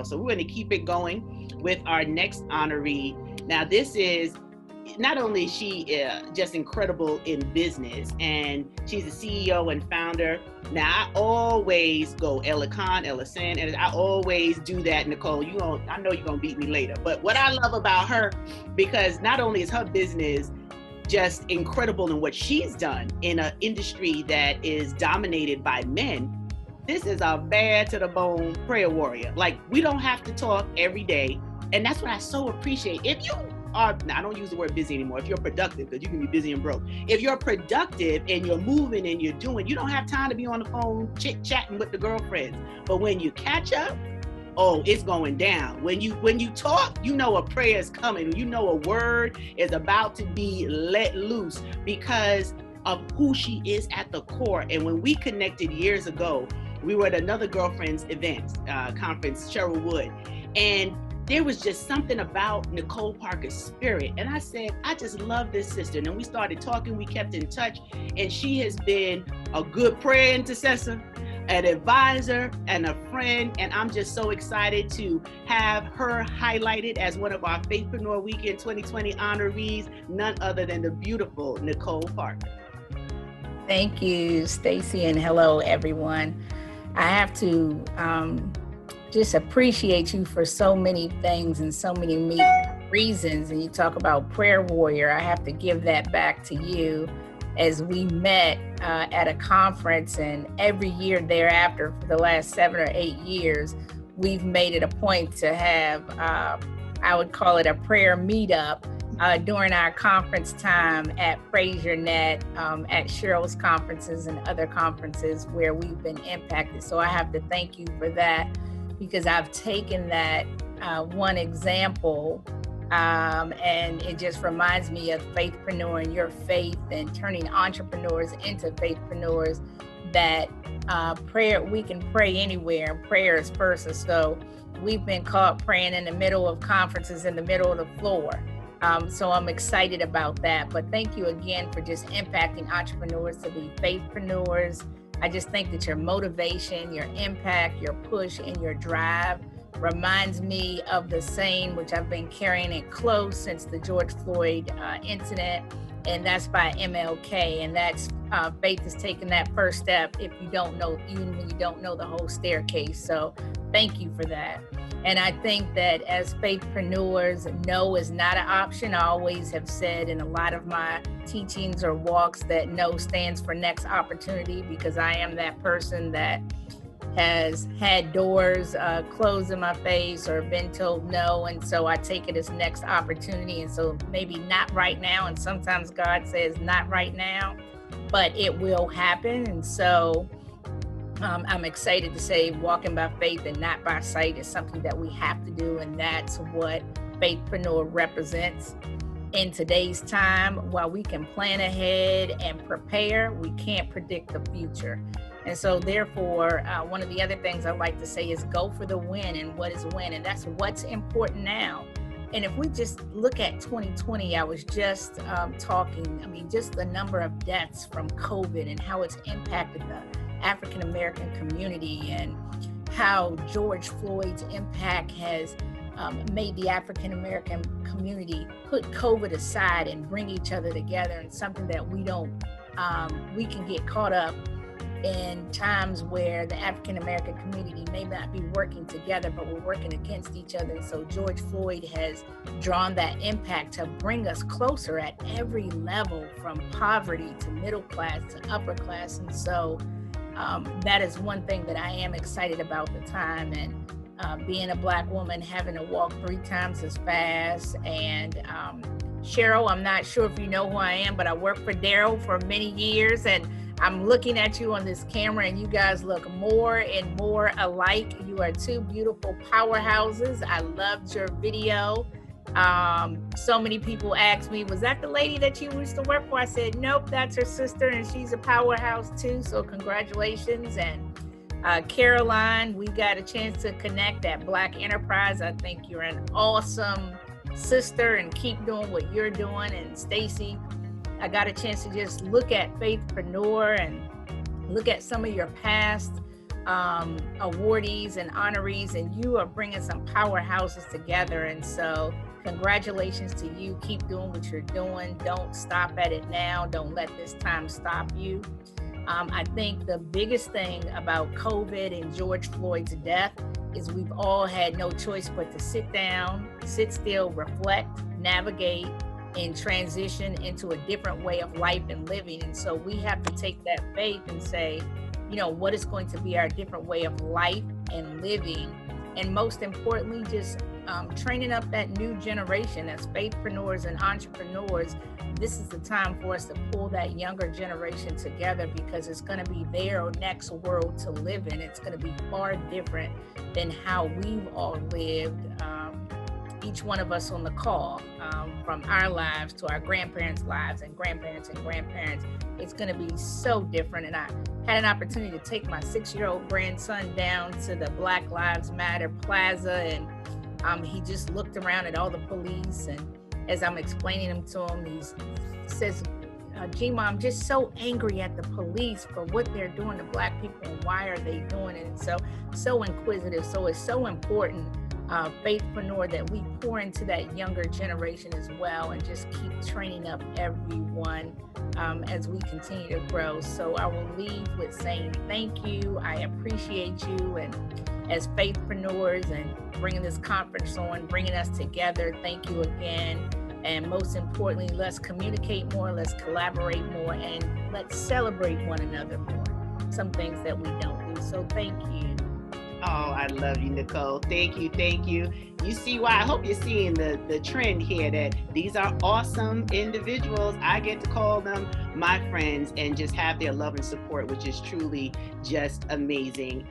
So we're going to keep it going with our next honoree. Now, this is not only is she just incredible in business, and she's the CEO and founder. Now, I always go Ella Khan, Ella Sin, and I always do that, Nicole. I know you're gonna beat me later. But what I love about her, because not only is her business just incredible in what she's done in an industry that is dominated by men, this is a bad to the bone prayer warrior. Like, we don't have to talk every day. And that's what I so appreciate. If you are, now I don't use the word busy anymore, if you're productive, because you can be busy and broke. If you're productive and you're moving and you're doing, you don't have time to be on the phone chit-chatting with the girlfriends. But when you catch up, oh, it's going down. When you talk, you know a prayer is coming. You know a word is about to be let loose because of who she is at the core. And when we connected years ago, we were at another girlfriend's event, conference, Cheryl Wood. And there was just something about Necole Parker's spirit. And I said, I just love this sister. And then we started talking, we kept in touch. And she has been a good prayer intercessor, an advisor, and a friend. And I'm just so excited to have her highlighted as one of our Faithpreneur Weekend 2020 honorees, none other than the beautiful Necole Parker. Thank you, Stacy, and hello, everyone. I have to just appreciate you for so many things and so many reasons. And you talk about prayer warrior. I have to give that back to you as we met at a conference, and every year thereafter for the last 7 or 8 years, we've made it a point to have, I would call it a prayer meetup during our conference time at FraserNet, at Cheryl's conferences and other conferences where we've been impacted. So I have to thank you for that, because I've taken that one example and it just reminds me of Faithpreneur and your faith and turning entrepreneurs into faithpreneurs, that prayer, we can pray anywhere, and prayer is first. And so we've been caught praying in the middle of conferences, in the middle of the floor. So I'm excited about that. But thank you again for just impacting entrepreneurs to be faithpreneurs. I just think that your motivation, your impact, your push, and your drive reminds me of the saying, which I've been carrying it close since the George Floyd incident, and that's by MLK, and that's faith is taking that first step if you don't know, even when you don't know the whole staircase. So thank you for that. And I think that as faithpreneurs, no is not an option. I always have said in a lot of my teachings or walks that no stands for next opportunity, because I am that person that has had doors closed in my face or been told no. And so I take it as next opportunity. And so maybe not right now. And sometimes God says not right now, but it will happen. And so I'm excited to say walking by faith and not by sight is something that we have to do. And that's what Faithpreneur represents in today's time. While we can plan ahead and prepare, we can't predict the future. And so therefore, one of the other things I like to say is go for the win. And what is win? And that's what's important now. And if we just look at 2020, I was just talking, just the number of deaths from COVID and how it's impacted the African-American community, and how George Floyd's impact has made the African-American community put COVID aside and bring each other together, and something that we can get caught up in times where the African-American community may not be working together, but we're working against each other. And so George Floyd has drawn that impact to bring us closer at every level, from poverty to middle class to upper class. And so that is one thing that I am excited about the time. And being a Black woman, having to walk 3 times as fast. And Cheryl, I'm not sure if you know who I am, but I worked for Daryl for many years, and I'm looking at you on this camera, and you guys look more and more alike. You are 2 beautiful powerhouses. I loved your video. So many people asked me, was that the lady that you used to work for? I said, nope, that's her sister, and she's a powerhouse too. So congratulations. And Caroline, we got a chance to connect at Black Enterprise. I think you're an awesome sister, and keep doing what you're doing. And Stacy, I got a chance to just look at Faithpreneur and look at some of your past awardees and honorees, and you are bringing some powerhouses together. And so congratulations to you. Keep doing what you're doing. Don't stop at it now. Don't let this time stop you. I think the biggest thing about COVID and George Floyd's death is we've all had no choice but to sit down, sit still, reflect, navigate, and transition into a different way of life and living. And so we have to take that faith and say, what is going to be our different way of life and living? And most importantly, just training up that new generation as faithpreneurs and entrepreneurs. This is the time for us to pull that younger generation together, because it's going to be their next world to live in. It's going to be far different than how we've all lived, each one of us on the call, from our lives to our grandparents' lives and grandparents and grandparents. It's going to be so different. And I had an opportunity to take my 6-year-old grandson down to the Black Lives Matter Plaza, and he just looked around at all the police, and as I'm explaining them to him, he says, Gma, I'm just so angry at the police for what they're doing to Black people, and why are they doing it? And so inquisitive. So it's so important, faithpreneur, that we pour into that younger generation as well, and just keep training up everyone as we continue to grow. So I will leave with saying thank you. I appreciate you, and as faithpreneurs, and bringing this conference on, bringing us together. Thank you again. And most importantly, let's communicate more, let's collaborate more, and let's celebrate one another more. Some things that we don't do. So thank you. Oh, I love you, Necole. Thank you. Thank you. You see why? I hope you're seeing the trend here, that these are awesome individuals. I get to call them my friends and just have their love and support, which is truly just amazing.